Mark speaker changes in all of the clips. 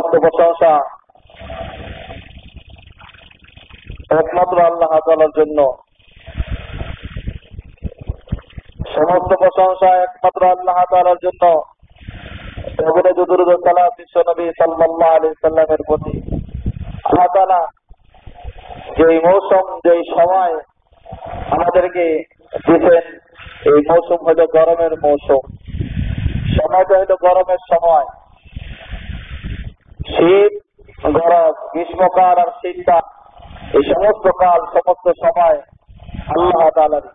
Speaker 1: সমস্ত প্রশংসা একমাত্র আল্লাহ তাআলার জন্য। সমস্ত প্রশংসা একমাত্র আল্লাহ তাআলার জন্য। এবারে দুরূদ ও সালাত বিশ্ব নবী সাল্লাল্লাহু আলাইহি সাল্লামের প্রতি। আল্লাহ তাআলা যেই মৌসুম, যেই সময় আমাদেরকে দিতেন, এই মৌসুম হলো গরমের মৌসুম। সময়টা হলো গরমের সময়। শীত, গরম, গ্রীষ্মকাল আর শীতকাল, এই সমস্ত কাল, সমস্ত সময় আল্লাহ তাআলারই।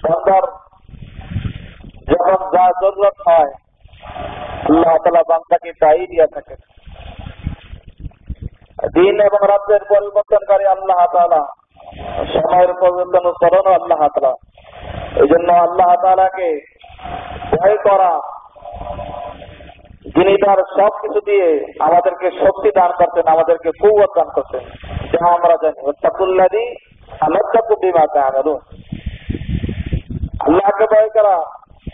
Speaker 1: বান্দার যখন যা জরুরত হয় আল্লাহ তাআলা বান্দাকে তাই দিয়ে থাকেন। দিন এবং রাতের পরিবর্তনকারী আল্লাহ তাআলা, সময়ের পরিবর্তন আল্লাহ তাআলা। এই জন্য আল্লাহ তাআলাকে ভয় করা, যিনি তার সবকিছু দিয়ে আমাদেরকে শক্তি দান করতেন, আমাদেরকে কুওয়াত দান করতেন, যা আমরা জানি। ওয়াত্তাকুল্লাযী আমাত্তাকু বিমা তা'মালুন। আল্লাহকে ভয় করা,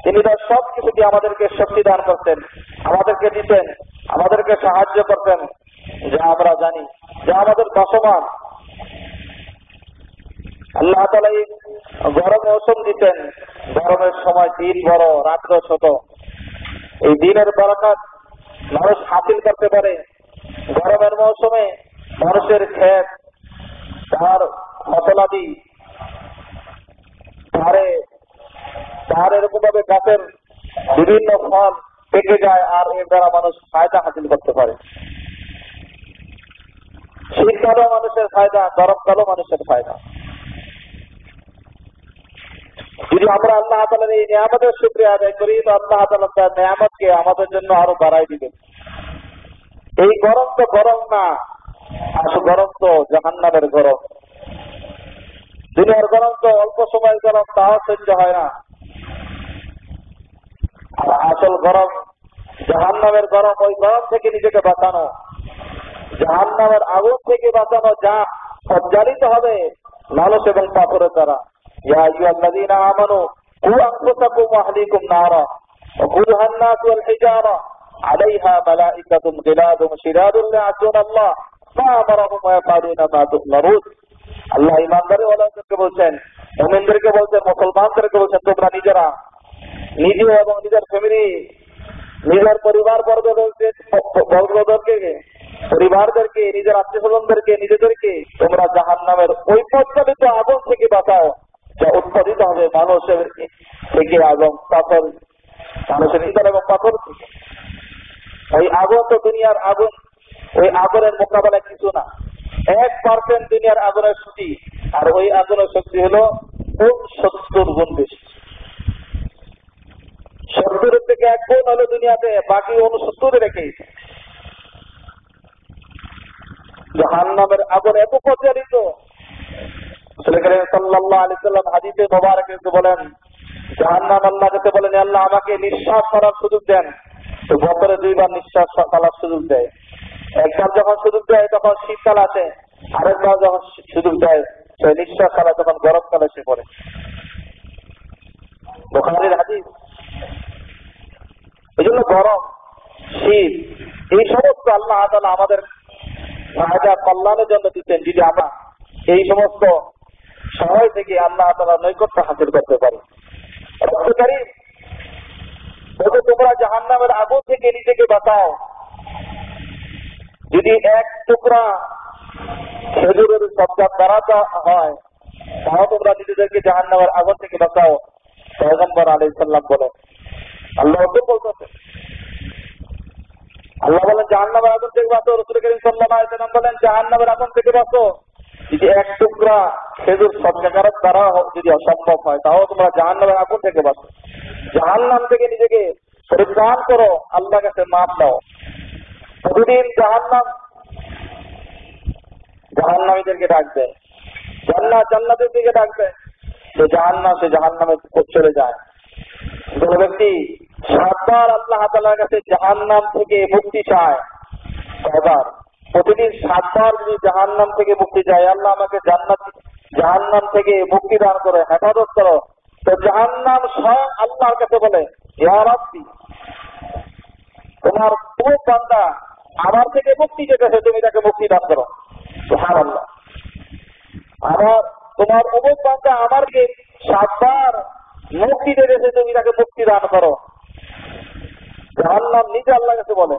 Speaker 1: তিনি তার সবকিছু দিয়ে আমাদেরকে শক্তি দান করতেন, আমাদেরকে দিতেন, আমাদেরকে সাহায্য করতেন, যা আমরা জানি, যা আমাদের বশমান। আল্লাহ তাআলা এই গরম মৌসুম দিতেন। গরমের সময় দিন বড়, রাত্র ছোট। এই দিনের বরকত মানুষ হাসিল করতে পারে। গরমের মৌসুমে মানুষের ক্ষেত, তার ফসলাদি, তার এরকম ভাবে গাছের বিভিন্ন ফল পেকে যায়, আর এর দ্বারা মানুষ ফায়দা হাসিল করতে পারে। শীতকালেও মানুষের ফায়দা, গরমকালেও মানুষের ফায়দা। যদি আমরা আল্লাহ তাআলার এই নিয়ামতের শুকরিয়া আদায় করি, তো আল্লাহ তাআলা তার নিয়ামতকে আমাদের জন্য আরো বাড়াই দিবেন। এই গরম তো গরম না, আসল গরম তো জাহান্নামের গরম। দুনিয়ার গরম তো অল্প সময়ের গরম, তাও সহ্য হয় না। আর আসল গরম জাহান্নামের গরম। ওই গরম থেকে নিজেকে বাঁচানো, জাহান্নামের আগুন থেকে বাঁচানো, যা সজ্জালিত হবে লালচ এবং পাথরের দ্বারা। ইয়া আইয়ুহাল্লাযীনা আমানু কু আনফুসাকুম ওয়া আহলিকুম নারা ওয়াকুদুহা আন-নাস ওয়াল হিজারা আলাইহা মালাইকাতুন গিলাদুন শিদাদুন লা ইয়াসুনাল্লাহ মা আমারাহুম ওয়া ইয়াফআলুনা মা তু'মারুন। আল্লাহ ঈমানদার ওয়ালাদেরকে বলছেন, মুমিনদেরকে বলছেন, মুসলমানদেরকে বলছেন, তোমরা নিজেরা, নিজে এবং নিজের ফ্যামিলি, নিজের পরিবারদেরকে, নিজের আত্মীয়স্বজনদেরকে, নিজেদেরকে তোমরা জাহান্নামের ওই প্রজ্বলিত আগুন থেকে বাঁচাও, যা উৎপাদিত হবে মানুষের থেকে, আগুন, পাথর, মানুষের হৃদয় এবং পাথর থেকে। ওই আগুন তো দুনিয়ার আগুন, ওই আগুনের মোকাবেলায় কিছু না। 1% দুনিয়ার আগুনের শক্তি, আর ওই আগুনের শক্তি হলো 70 গুণ বেশি। 70 থেকে 1 গুণ হলো দুনিয়াতে, বাকি 69 রেখে। জাহান্নামের আগুন এত প্রজ্বলিত, রাসূল করিম সাল্লাল্লাহু আলাইহি সাল্লাম হাদিসে মোবারকে বলেন, জাহান্নাম আল্লাহকে বলেন, আল্লাহ আমাকে নিঃশ্বাস ফেলার সুযোগ দেন। তো বছরে 2 বার নিঃশ্বাস ফেলার সুযোগ দেয়। একবার যখন সুযোগ দেয় তখন শীতকাল আসে, আরেকবার যখন সুযোগ দেয় সে নিঃশ্বাস ফেলা তখন গরমকাল এসে পড়ে। বুখারীর হাদিস। এই জন্য গরম, শীত, এই সমস্ত আল্লাহ তাআলা আমাদের ফায়দা কল্যাণের জন্য দিচ্ছেন, যদি আমরা এই সমস্ত সময় থেকে আল্লাহ তাআলার নৈকট্য হাসিল করতে পারি। রব্বুল কারীম বলতে, তোমরা জাহান্নামের আগুন থেকে নিজেকে বাঁচাও। যদি 1 টুকরা খেজুরের সদকা দ্বারা হয়, তাও তোমরা নিজেদেরকে জাহান্নামের আগুন থেকে বাঁচাও। পয়গম্বর আলাইহিস সালাম বলেন, আল্লাহ বলতেছে, আল্লাহ বলেন জাহান্নামের আগুন থেকে বাঁচো। রাসূল করিম সাল্লাল্লাহু আলাইহি ওয়াসাল্লাম বলেন জাহান্নামের আগুন থেকে বাঁচো। যদি 1 টুকরা খেজুর সদকার দ্বারা যদি অসম্ভব হয়, তাও তোমরা জাহান্নামের আগুন থেকে বাঁচো। জাহান্নাম থেকে নিজেকে পরিত্রাণ করো, আল্লাহর কাছে মাফ দাও। প্রতিদিন জাহান্নামীদেরকে ডাকবে, জান্নাতের দিকে ডাকবে। সে জাহান্নামে চলে যায়। কোন ব্যক্তি 7 বার আল্লাহ তাআলার কাছে জাহান্নাম থেকে মুক্তি চায়, কয়বার? প্রতিদিন 7 বার যদি জাহান্নাম থেকে মুক্তি চায়, আল্লাহ আমাকে জাহান্নাম থেকে মুক্তি দান করো, হেফাজত করো, তো জাহান্নাম স্বয়ং আল্লাহর কাছে বলে, ইয়া রাব্বি, তোমার খুব বান্দা আমার থেকে মুক্তি চেয়েছে, তুমি তাকে মুক্তি দান করো। সুবহানাল্লাহ। আমার তোমার অমুক বান্দা আমাকে 7 বার মুক্তি দিয়েছে, তুমি তাকে মুক্তি দান করো। জাহান্নাম নিজে আল্লাহর কাছে বলে।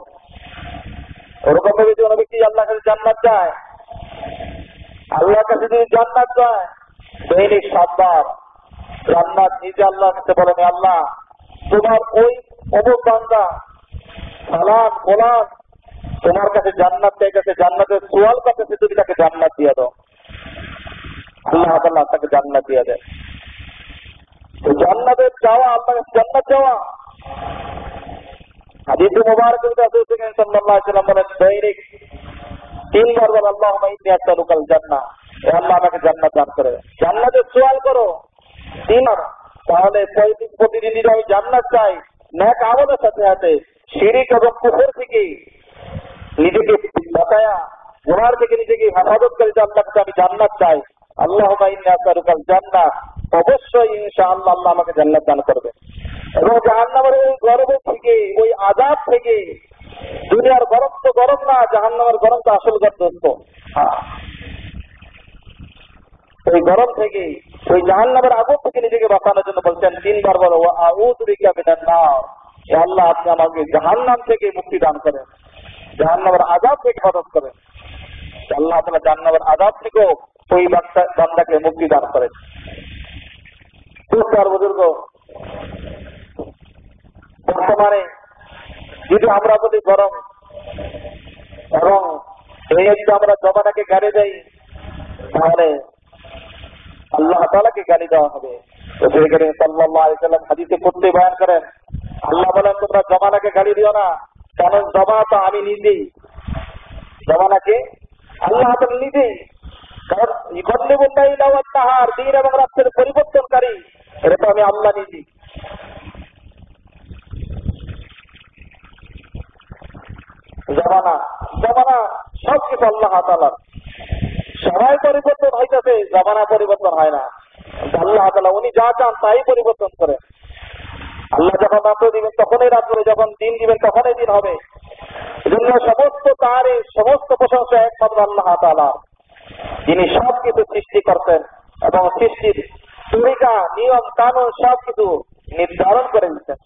Speaker 1: ওরকম ভাবে যে কোনো ব্যক্তি আল্লাহর কাছে জান্নাত চায়, আল্লাহর কাছে যদি জান্নাত চায় দৈনিক 7 বার জান্নাত নিজে আল্লাহর কাছে বলেন, আল্লাহ তোমার ওই অমুক বান্দা সালাম গোলাম তোমার কাছে জান্নাত চাইতেছে, জান্নাতের সোয়াল করতেছে, তুমি তাকে জান্নাত দিয়ে দাও। আল্লাহ তাআলা তাকে জান্নাত দিয়ে দেয়। তো জান্নাতের চাওয়া, আল্লাহর কাছে জান্নাত চাওয়া। হাদিসে মুবারকে রাসূল সাল্লাল্লাহু আলাইহি ওয়াসাল্লাম বলেন, দৈনিক 3 বার বলো আল্লাহুম্মা ইন্নী আসআলুকাল জান্নাহ, হে আল্লাহ আমাকে জান্নাত দান করে। জান্নাতের সোয়াল করো 3 বার, তাহলে প্রতিদিন যদি আমি জান্নাত চাই, নেক আমলের সাথে সাথে শিরক এবং কুফর থেকে নিজেকে বাঁচায়া, গুনাহ থেকে নিজেকে হেফাজত করে আল্লাহর কাছে আমি জান্নাত চাই, আল্লাহুম্মা ইন্নী আসআলুকাল জান্নাহ, অবশ্যই ইনশাআল্লাহ আল্লাহ আমাকে জান্নাত দান করবে। এবং জাহান্নামের ওই গরম থেকে, ওই আযাব থেকে, দুনিয়ার গরম তো গরম না, জাহান্নামের গরম তো আসল গর্দস্ত। ওই গরম থেকে, ওই জাহান্নামের আগুন থেকে নিজেকে বাঁচানোর জন্য বলছেন 3 বার বলো আউযু বিকা মিনান নার, হে আল্লাহ আপনি আমাকে জাহান্নাম থেকে মুক্তি দান করেন, জাহান্নামের আযাব থেকে হেফাজত করেন। আল্লাহ তাআলা জাহান্নামের আযাব থেকেও ওই বান্দাকে মুক্তি দান করেন। আর বুজুর্গ, বর্তমানে যদি আমরা বলি গরম, এবং এই যদি আমরা জমানাকে গালি দেই, তাহলে আল্লাহ তাআলাকে গালি দেওয়া হবে। রাসূল করিম সাল্লাল্লাহু আলাইহি ওয়াসাল্লাম হাদিসে কুদসি বয়ান করেন, আল্লাহ বলেন তোমরা জমানাকে গালি দিও না, কারণ জমা তো আমি নিজেই। জমানাকে আল্লাহ তাআলা নিজেই, কারণ ইকল্লিবুল লাইলা ওয়ান নাহার, দিন এবং রাতের পরিবর্তনকারী, এটা তো আমি আল্লাহ নিজেই। জমানা সবকিছু আল্লাহ তাআলার। সময় পরিবর্তন হইতেছে, জমানা পরিবর্তন হয় না। আল্লাহ তাআলা উনি যা চান তাই পরিবর্তন করে। আল্লাহ যখন রাত্র দিবেন তখনই রাত্র, যখন দিন দিবেন তখনই দিন হবে। এজন্য সমস্ত তার সমস্ত প্রশংসা একমাত্র আল্লাহ তাআলা, যিনি সবকিছু সৃষ্টি করতেন এবং সৃষ্টির তরিকা নিয়ম কানুন সবকিছু নির্ধারণ করে দিতেন।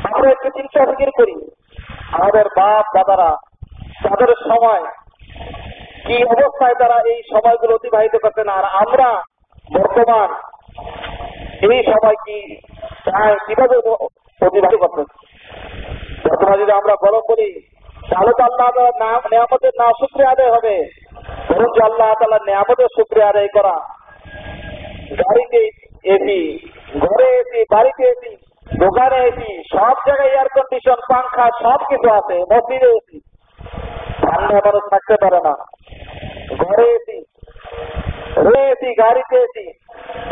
Speaker 1: আমরা একটু চিন্তা ফিকির করি, আমাদের বাপ দাদারা তাদের সময় কি অবস্থায় তারা এই সময়গুলো অতিবাহিত করতেন, আর আমরা বর্তমান এই সময় কিভাবে অতিবাহিত করতেন। বর্তমানে যদি আমরা গরম করি, তাহলে তো আল্লাহ তাআলার নিয়ামতের না শুকরিয়া আদায় হবে, বরঞ্চ আল্লাহ তাআলার নিয়ামতের শুকরিয়া আদায় করা। গাড়িতে এসি, ঘরে এসি, বাড়িতে এসি, দোকানে এসি, সব জায়গায় এয়ার কন্ডিশন, পাংখা সবকিছু আছে, মসজিদে এসি। ঠান্ডা মানুষ থাকতে পারে না, ঘরে এসি, এসি, গাড়িতে এসি,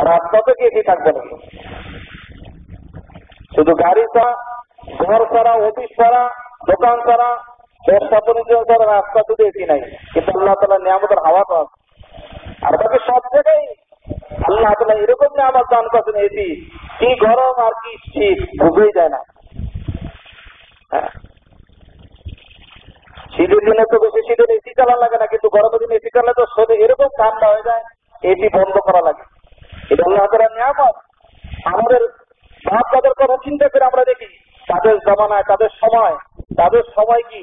Speaker 1: রাস্তাতে কি এসি থাকবে না? শুধু গাড়ি ছাড়া, ঘর ছাড়া, অফিস ছাড়া, দোকান ছাড়া, ব্যবসা বাণিজ্য ছাড়া রাস্তা শুধু এসি নাই, কিন্তু আল্লাহ তাআলার নিয়ামতের হাওয়া তো আছে। আর বাকি সব জায়গায় আল্লাহ তাআলা এরকম নিয়ামত দান করেছেন, এসি কি গরম আর কি শীত বুঝেই যায় না। শীতের দিনে তো বেশি শীতের এসি চালানো লাগে না, কিন্তু গরমের দিনে এসি চালালে তো শরীর এরকম ঠান্ডা হয়ে যায়, এসি বন্ধ করা লাগে। এটা আল্লাহ তাআলার নিয়ামত। আমাদের বাপ দাদার কথা চিন্তা করে আমরা দেখি, তাদের জমানায়, তাদের সময় কি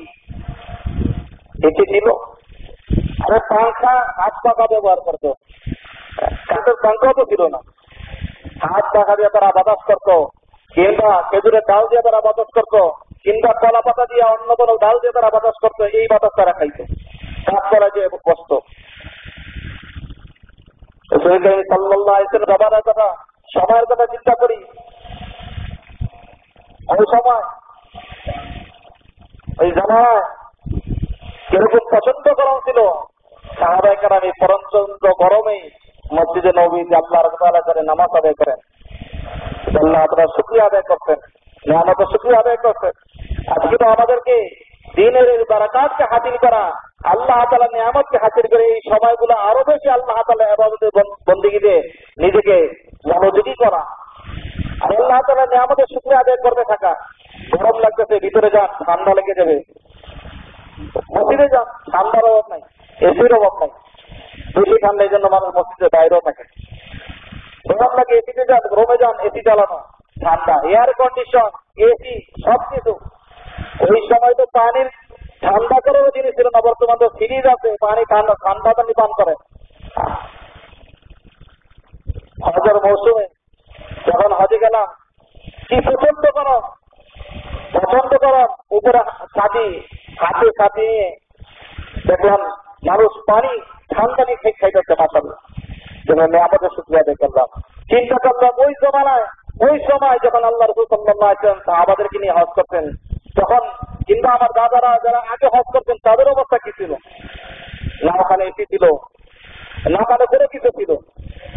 Speaker 1: এসি ছিল? আরে পাংখা হাত পাখা ব্যবহার করতো, কাঠের পাংখাও তো ছিল না। হাত পাখা দিয়ে তারা বাতাস করতো, কিংবা খেজুরের ডাল দিয়ে তারা বাতাস করতো, কিংবা কলা পাতা দিয়ে অন্য কোনো ডাল দিয়ে তারা বাতাস করতো, এই বাতাস তারা খাইতো। কাজ করা যে কষ্ট। সাল্লাল্লাহু আলাইহি ওয়াসাল্লাম জমানার কথা, সময়ের কথা চিন্তা করি। ওই সময় ওই জামানায় কিরকম প্রচন্ড গরম ছিল, সাহাবায়ে কেরাম এই প্রচন্ড গরমে মসজিদে নববীতে আল্লাহর তাআলা করে নামাজ আদায় করেন, আল্লাহ তাআলা শুকরিয়া আদায় করতেন, নিয়ামতের শুকরিয়া আদায় করতেন। আজকে তো আমাদেরকে দিনের এই বারাকাতকে হাসিল করা আল্লাহ তাআলা নিয়ামতকে হাসিল করে এই সময়গুলো আরো বেশি আল্লাহ তাআলা ইবাদতের বন্দেগীতে নিজেকে মনোযোগী করা, আর আল্লাহ তাআলা নিয়ামতের শুকরিয়া আদায় করতে থাকা। গরম লাগতেছে, ভিতরে যান, ঠান্ডা লেগে যাবে। মসজিদে যান, ঠান্ডার অভাব নাই, এসির অভাব নাই। বেশি ঠান্ডা এই জন্য মানুষ মসজিদের বাইরেও থাকে। গরম লাগে, এসিতে যান, রুমে যান, এসি চালানো, ঠান্ডা, এয়ার কন্ডিশন, এসি, সবকিছু। ওই সময় তো পানির ঠান্ডা করারও জিনিস ছিল না, বর্তমান তো ফ্রিজ আছে, পানি ঠান্ডা ঠান্ডা পানি পান করে। হজের মৌসুমে যখন হজে গেলাম, কি পছন্দ করো, উপরে ছাতি, হাতে ছাতি নিয়ে দেখলাম মানুষ পানি ঠান্ডা নিয়ে খাইতেছে। মাশাআল্লাহ, যেন নিয়ামতের শুকরিয়া আদায় করলাম। চিন্তা করলাম ওই সময় যখন আল্লাহ রাসূল সাল্লাল্লাহু আলাইহি ওয়াসাল্লাম সাহাবাদেরকে নিয়ে হজ করতেন, তখন কিংবা আমার দাদারা যারা আগে হজ করতেন তাদের অবস্থা কি ছিল? না ওখানে এসি ছিল, না ওখানে কোনো কিছু ছিল।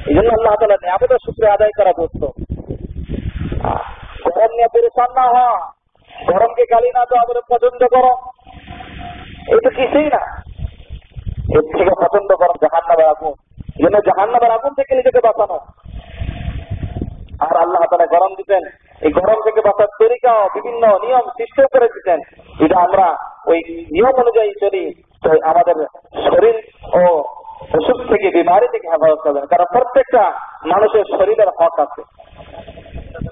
Speaker 1: এই জন্য আল্লাহ তাআলা নিয়ামতের শুকরিয়া আদায় করা দোস্ত। গরম নিয়ে পরেশান না হওয়া, গরমকে গালি না দেওয়া, আমাদের পছন্দ করো, এই তো কিছুই না। এর থেকে পছন্দ করো জাহান্নামের আগুন। এই জন্য জাহান্নামের আগুন থেকে নিজেকে বাঁচানো। আর আল্লাহ তাআলা গরম দিতেন, এই গরম থেকে বাঁচার তরিকাও বিভিন্ন নিয়ম সৃষ্টি করে দিতেন। এটা আমরা ওই নিয়ম অনুযায়ী চলি, তো আমাদের শরীর ও অসুখ থেকে, বিমারি থেকে হেফাজত করবেন। কারণ প্রত্যেকটা মানুষের শরীরের হক আছে।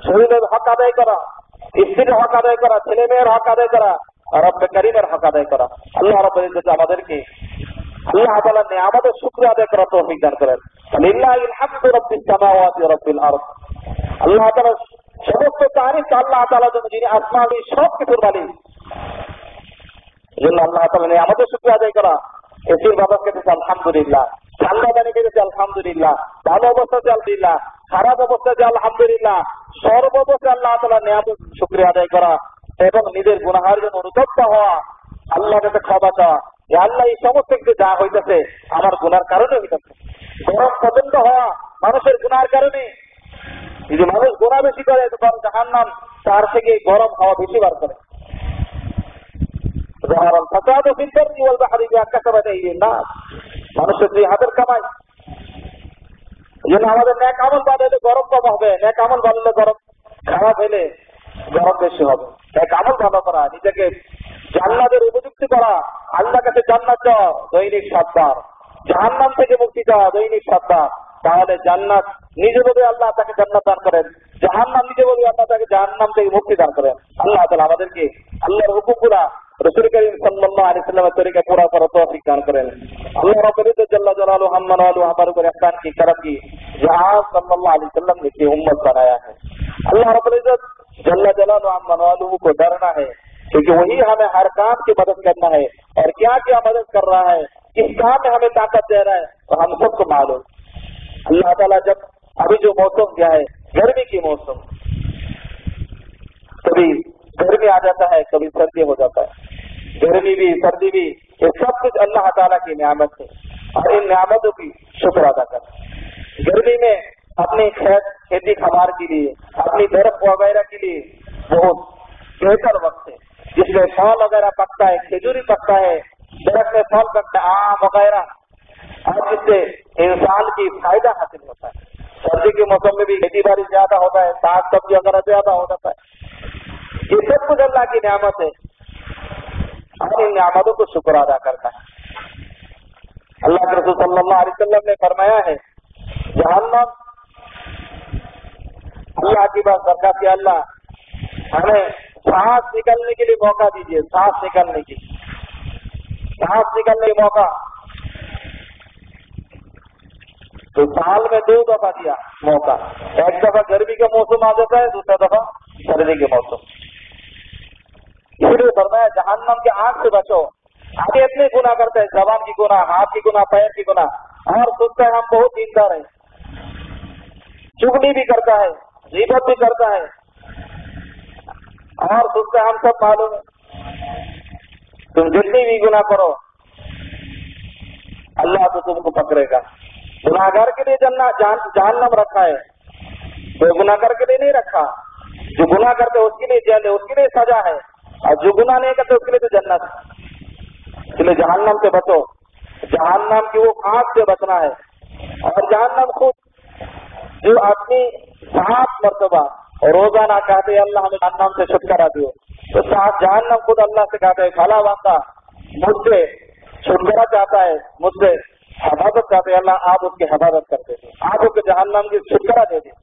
Speaker 1: শরীরের হক আদায় করা, স্ত্রীর হক আদায় করা, ছেলে মেয়ের হক আদায় করা, রব্বে কারীমের হক আদায় করা। আল্লাহ রাব্বুল ইজ্জত আমাদেরকে আল্লাহ তাআলা নিয়ামতের শুকরিয়া আদায় করার তৌফিক দান করেন। লিল্লাহিল হামদু রাব্বিস সামাওয়াতি ওয়া রাব্বিল আরদ। আল্লাহ তাআলা সমস্ত তারিফ আল্লাহ তাআলার জন্য, যিনি আসমানি সব কিছুর মালিক। এজন্য আল্লাহ তাআলা নিয়ামতের শুকরিয়া আদায় করা। এসির বাতাস খেতেছে আলহামদুলিল্লাহ, ঠান্ডা পানি খেতেছে আলহামদুলিল্লাহ, ভালো অবস্থাতে আলহামদুলিল্লাহ, খারাপ অবস্থাতে আলহামদুলিল্লাহ। সর্বপ্রথমে আল্লাহ তাআলার নিয়ামত শুকরিয়া আদায় করা এবং নিজের গুনাহের জন্য অনুতপ্ত হওয়া, আল্লাহর কাছে ক্ষমা চাওয়া। আল্লাহ এই সমস্ত কিছু যা হইতেছে আমার গুনার কারণে হইতেছে। গরম পছন্দ হওয়া মানুষের গুনার কারণে। যদি মানুষ গুনাহ বেশি করে তখন জাহান্নাম তার থেকে গরম হাওয়া বেশি বার করে। মানুষের দুই হাতের কামাই। এই জন্য আমাদের নেক আমল বাড়লে গরম কম হবে, নেক আমল বাড়লে গরম, খারাপ হলে গরম বেশি হবে। নেক আমল ভালো করা, নিজেকে জান্নাতের উপযুক্ত করা, আল্লাহর কাছে জান্নাত চাওয়া দৈনিক 7 বার, জাহান্নাম থেকে মুক্তি চাওয়া দৈনিক 7 বার। তাহলে জান্নাত নিজে বলে আল্লাহ তাকে জান্নাত দান করেন, জাহান্নাম নিজে বলে আল্লাহ তাকে জাহান্নাম থেকে মুক্তি দান করেন। আল্লাহ তাআলা আমাদেরকে আল্লাহর হুকুমগুলা রাসূল করিম সাল্লাল্লাহু আলাইহি ওয়াসাল্লামের তরিকা পুরা করার তৌফিক দান করেন। আল্লাহ রাব্বুল ইজ্জত জাল্লা জালালুহু আম্মা ওয়ালু हमारे ऊपर ihसान की करम की, जहां सल्लल्लाहु अलैहि वसल्लम ने की उम्मत बनाया है। अल्लाह रब्बुल इज्जत जल्ला जलालुहु अम्मा वालू को डरना है, क्योंकि वही हमें हर काम की मदद करना है। और क्या क्या मदद कर रहा है, किस काम में हमें ताकत दे रहा है, और हम सबको मालूम। अल्लाह ताला जब अभी जो मौसम क्या है, गर्मी की मौसम, कभी गर्मी आ जाता है, कभी सर्दी हो जाता है। गर्मी भी सर्दी भी ये सब कुछ अल्लाह ताला की नियामत है, और इन नियामतों की शुक्र अदा कर। गर्मी में अपनी खेती खमार के लिए, अपनी बर्फ वगैरह के लिए बहुत बेहतर वक्त है, जिसमें फल वगैरह पकता है, खजूरी पकता है, दरख्त में फल पकता है, आम वगैरह, और जिससे इंसान की फायदा हासिल होता है। सर्दी के मौसम में भी खेती बाड़ी ज्यादा होता है, साग सब्जी वगैरह ज्यादा हो जाता है। ये सब कुछ अल्लाह की नियामत है, और इन नियामतों को शुक्र अदा करना है। अल्लाह के रसूल सल्लल्लाहु अलैहि वसल्लम ने फरमाया है, जहन्नम अल्लाह की बात बरकत की, अल्लाह हमें सांस निकलने के लिए मौका दीजिए, सांस निकलने की मौका। तो साल में 2 दफा दिया मौका, एक दफा गर्मी का मौसम आ जाता है, दूसरा दफा सर्दी के मौसम। इसलिए फरमाया जहन्नम के आग से बचो। आगे इतने गुनाह करते हैं, जबान की गुनाह, हाथ की गुनाह, पैर की गुनाह, और सोचता है हम बहुत दीनदार हैं, चुगली भी करता है, गीबत भी करता है, और सोचता है हम सब मालूम है। तुम जितनी भी गुनाह करो अल्लाह तो तुमको पकड़ेगा। गुनाहगार के लिए जहन्नम रखा है, तो गुनाहगार के लिए नहीं रखा। जो गुनाह करते उसके लिए जेल है, उसके लिए सजा है, और जो गुनाह नहीं करते उसके लिए तो जन्नत है। اس لیے جہنم سے بچو، جہنم کی وہ آگ سے بچنا ہے۔ اور جہنم خود جو اپنی 7 مرتبہ روزانہ کہتے اللہ ہمیں جہنم سے چھٹکارا دیو، تو جہنم خود اللہ سے کہتے ہے بھلا بندہ مجھ سے چھٹکارا چاہتا ہے، مجھ سے حفاظت چاہتے ہیں، اللہ آپ اس کی حفاظت کرتے ہیں، آپ اس کے جہنم کی چھٹکارا دے دیں۔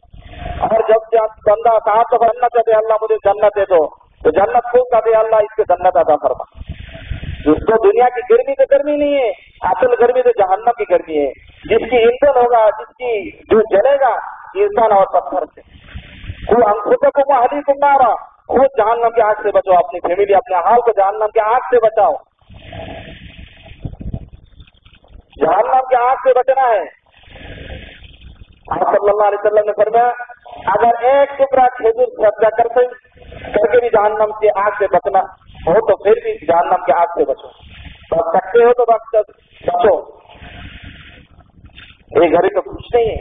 Speaker 1: اور جب بندہ 7 دفعہ جنت کہتے اللہ مجھے جنت دے دو، تو جنت خود کہتے اللہ اس کو جنت عطا فرما۔ جس کو دنیا کی گرمی تو گرمی نہیں ہے، اصل گرمی تو جہنم کی گرمی ہے، جس کی ایندھن ہوگا، جس کی جو جلے گا انسان اور پتھر سے۔ وہ انفسکم واہلیکم نارا، خود جہنم کی آگ سے بچو، اپنی فیملی اپنے حال کو جہنم کی آگ سے بچاؤ۔ جہنم کی آگ سے بچنا ہے۔ آپ صلی اللہ علیہ وسلم نے فرمایا اگر ایک ٹکڑا کھجور صدقہ کر کے بھی جہنم کی آگ سے بچنا ہو تو پھر بھی جہنم کی آگ سے بچو، بچ سکتے ہو تو بچو۔ یہ گھر تو کچھ نہیں ہے۔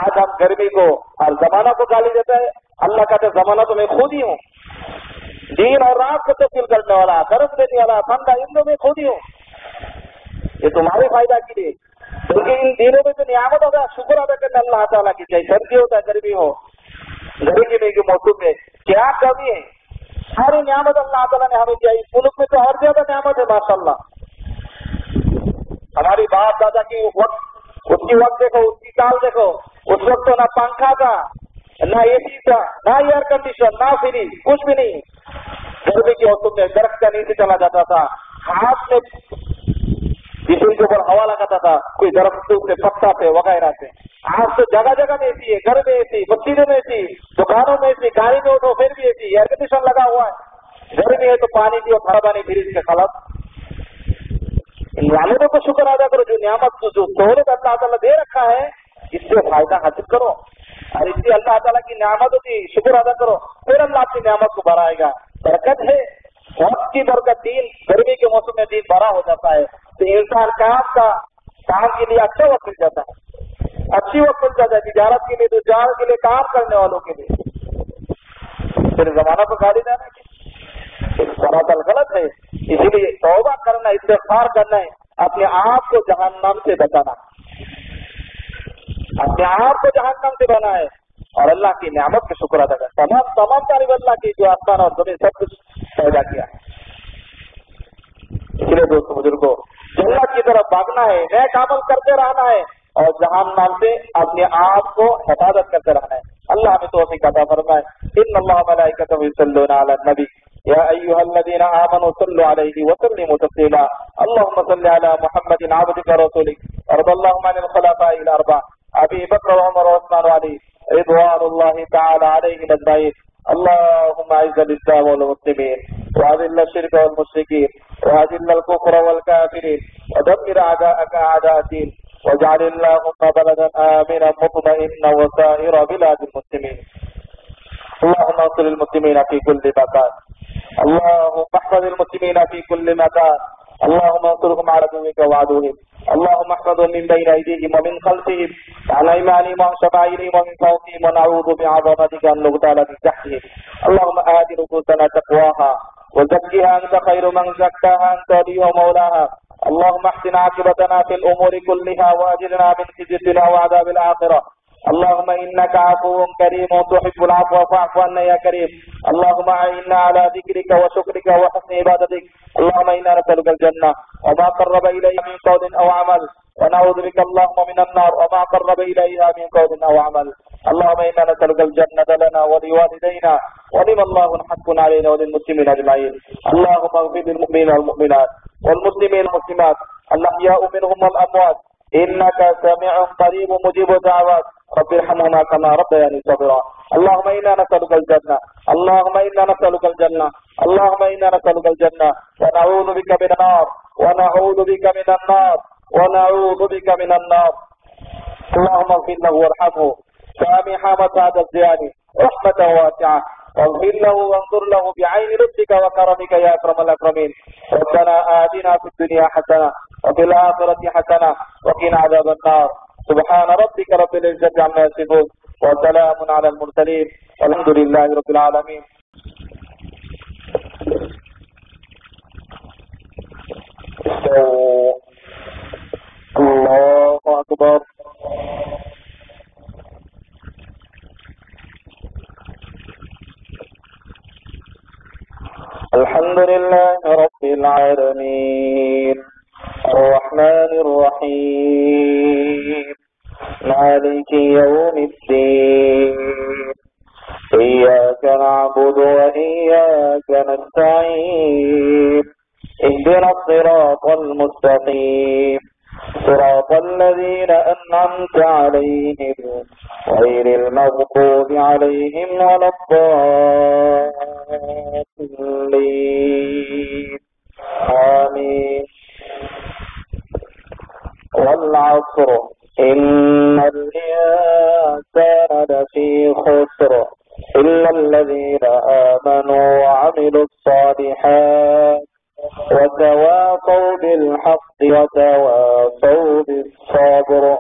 Speaker 1: آج ہم گرمی کو اور زمانہ کو گالی دیتا ہے، اللہ کہتے زمانہ تو میں خود ہی ہوں، دن اور رات کو تبدیل کرنے والا، گرم دینے والا، ٹھنڈا ان میں خود ہی ہوں۔ یہ تمہارے فائدہ کے لیے، بلکہ ان دنوں میں جو نعمت ہوگا شکر ادا کرنا اللہ تعالیٰ کی، چاہے سردی ہو چاہے گرمی ہو، گرمی کے موسم میں کیا کمی ہے، ساری نعمت اللہ تعالیٰ نے ہمیں دیا۔ اس ملک میں تو ہر زیادہ نعمت ہے ماشاءاللہ۔ ہماری باپ دادا کی وقت، اس کی وقت دیکھو، اس کی سال دیکھو، اس وقت تو نہ پنکھا تھا، نہ اے سی تھا، نہ ایئر کنڈیشن، نہ فریج، کچھ بھی نہیں۔ گرمی کے موسم میں درخت کا نیچے چلا جاتا تھا، ہاتھ میں جسم کے اوپر ہوا لگاتا تھا، کوئی درخت سے پتا سے وغیرہ سے۔ آج تو جگہ جگہ میں ایسی ہے، گھر میں ایسی، مسجدوں میں ایسی، دکانوں میں ایسی، گاڑی میں اٹھو پھر بھی ایسی، ایئر کنڈیشن لگا ہوا ہے۔ گرمی ہے تو پانی پیو، کھڑا پانی فریج کے خلاف۔ ان نعمتوں کو شکر ادا کرو، جو نعمت جو سہولت اللہ تعالیٰ دے رکھا ہے اس سے فائدہ حاصل کرو، اور اس سے اللہ تعالیٰ کی نعمتوں کی شکر ادا کرو، پھر اللہ کی نعمت کو بڑھائے گا۔ برکت ہے وقت کی برکت، دین گرمی کے موسم میں دین بڑا ہو جاتا ہے تو انسان کام کے لیے اچھا وقت مل جاتا ہے، اچھی وقت مل جاتا ہے، تجارت کے لیے، تجارت کے لیے، کام کرنے والوں کے لیے۔ پھر زمانہ کو گاڑی دینا کہ سراسر غلط ہے، اسی لیے توبہ کرنا، استغفار کرنا ہے، اپنے آپ کو جہنم سے بچانا، اپنے آپ کو جہنم سے بنا ہے، اور اللہ کی نعمت کا شکر ادا کرنا۔ تمام تعریف اللہ کی جو آسمان اور زمین سب کچھ پیدا کیا ہے۔ اس لیے دوستوں بزرگوں، جنت کی طرف بھاگنا ہے، نیک عمل کرتے رہنا ہے، اور جہنم سے اپنے آپ کو حفاظت کرتے رہنا ہے۔ اللہ ہمیں توفیق عطا فرمائے۔ ان اللہ ملائکتہ یصلون علی النبی یا ایھا الذین آمنوا صلوا علیہ وسلموا تسلیما۔ اللهم صل علی محمد عبدک ورسولک، وارض اللهم عن الخلفاء الاربعہ ابی بکر وعمر وعثمان وعلی رضوان اللہ تعالی علیہم اجمعین۔ اللهم اعز الاسلام والمسلمین واذل الشرك والمشركين واذل الكفر والكافرين ودمر اعداءك اعداء الدين واجعل اللهم بلدا امنا مطمئنا وسائر بلاد المسلمين۔ اللهم انصر المسلمين في كل مكان، اللهم احفظ المسلمين في كل مكان، اللهم انصرهم على عدوك وعدوهم، اللهم احفظهم من بين ايديهم ومن خلفهم وعن ايمانهم وعن شمائلهم ومن فوقهم، ونعوذ بعظمتك ان نغتال من تحتهم۔ اللهم آت نفوسنا تقواها وزكها انت خير من زكاها انت وليها ومولاها، اللهم احسن عاقبتنا في الامور كلها واجرنا من خزي الدنيا وعذاب الاخره، اللهم انك عفو كريم تحب العفو فاعف عنا يا كريم، اللهم اعنا على ذكرك وشكرك وحسن عبادتك، اللهم انا نسألك الجنة وما قرب اليها من قول او عمل، ونعوذ بك اللهم من النار وما قرب اليها من قول او عمل، اللهم انا نسألك الجنة لنا ولوالدينا ولمن الله حق علينا وللمسلمين اجمعين، اللهم اغفر للمؤمنين والمؤمنات والمسلمين والمسلمات الاحياء منهم والاموات انك سميع قريب مجيب الدعوات، رب ارحمهما كما ربياني صغيرا، اللهم انا نسألك الجنة، اللهم انا نسألك الجنة، اللهم انا نسألك الجنة، ونعوذ بك من النار، ونعوذ بك من النار، ونعوذ بك من النار، اللهم اغفر له وارحمه سامح مسعد الزياني رحمة واسعة، واغفر له وانظر له بعين لطفك وكرمك يا اكرم الاكرمين، ربنا آتنا في الدنيا حسنة وفي الآخرة حسنة وقنا عذاب النار، سبحان ربك رب العزة عما يصفون وسلام على المرسلين والحمد لله رب العالمين۔ استووا. الله أكبر. الحمد لله رب العالمين الرحمن الرحيم مالك يوم الدين إياك نعبد وإياك نستعين اهدنا الصراط المستقيم صراط الذين أنعمت عليهم غير المغضوب عليهم ولا الضالين آمين. والعصر إن الإنسان لفي خسر إلا الذين آمنوا وعملوا الصالحات وتواصوا بالحق وتواصوا بالصبر.